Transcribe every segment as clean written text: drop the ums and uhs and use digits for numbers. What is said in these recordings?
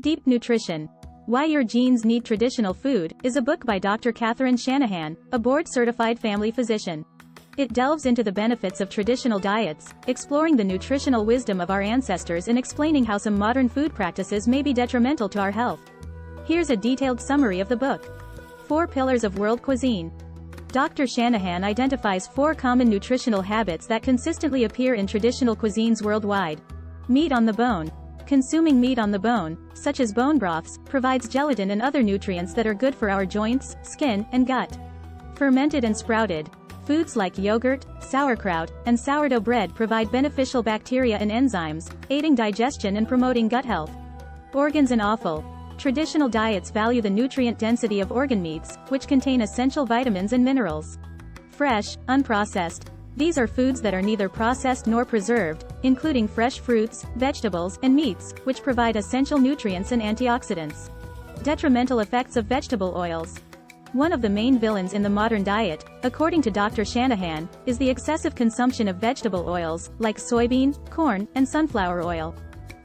Deep Nutrition: Why Your Genes Need Traditional Food is a book by Dr. Cate Shanahan, a board-certified family physician. It delves into the benefits of traditional diets, exploring the nutritional wisdom of our ancestors and explaining how some modern food practices may be detrimental to our health. Here's a detailed summary of the book. 4 Pillars of World Cuisine. Dr. Shanahan identifies 4 common nutritional habits that consistently appear in traditional cuisines worldwide. Meat on the bone. Consuming meat on the bone, such as bone broths, provides gelatin and other nutrients that are good for our joints, skin, and gut. Fermented and sprouted. Foods like yogurt, sauerkraut, and sourdough bread provide beneficial bacteria and enzymes, aiding digestion and promoting gut health. Organs and offal. Traditional diets value the nutrient density of organ meats, which contain essential vitamins and minerals. Fresh, unprocessed. These are foods that are neither processed nor preserved, including fresh fruits, vegetables, and meats, which provide essential nutrients and antioxidants. Detrimental effects of vegetable oils. One of the main villains in the modern diet, according to Dr. Shanahan, is the excessive consumption of vegetable oils, like soybean, corn, and sunflower oil.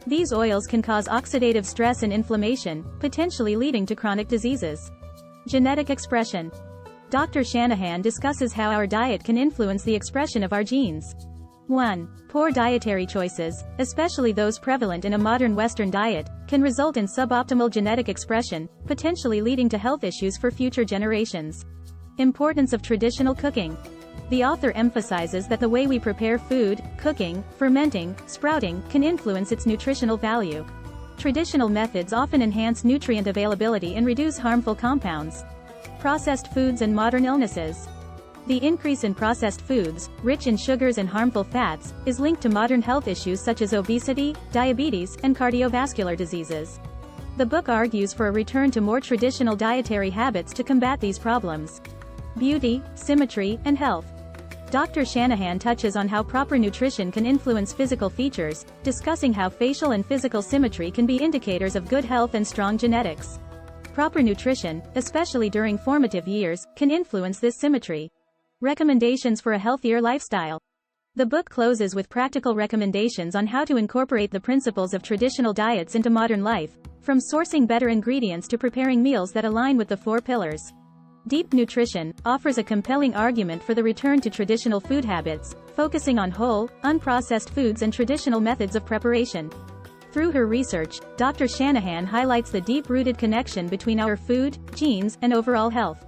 These oils can cause oxidative stress and inflammation, potentially leading to chronic diseases. Genetic expression. Dr. Shanahan discusses how our diet can influence the expression of our genes. 1. Poor dietary choices, especially those prevalent in a modern Western diet, can result in suboptimal genetic expression, potentially leading to health issues for future generations. Importance of traditional cooking. The author emphasizes that the way we prepare food, cooking, fermenting, sprouting, can influence its nutritional value. Traditional methods often enhance nutrient availability and reduce harmful compounds. Processed foods and modern illnesses. The increase in processed foods, rich in sugars and harmful fats, is linked to modern health issues such as obesity, diabetes, and cardiovascular diseases. The book argues for a return to more traditional dietary habits to combat these problems. Beauty, symmetry, and health. Dr. Shanahan touches on how proper nutrition can influence physical features, discussing how facial and physical symmetry can be indicators of good health and strong genetics. Proper nutrition, especially during formative years, can influence this symmetry. Recommendations for a healthier lifestyle. The book closes with practical recommendations on how to incorporate the principles of traditional diets into modern life, from sourcing better ingredients to preparing meals that align with the 4 pillars. Deep Nutrition offers a compelling argument for the return to traditional food habits, focusing on whole, unprocessed foods and traditional methods of preparation. Through her research, Dr. Shanahan highlights the deep-rooted connection between our food, genes, and overall health.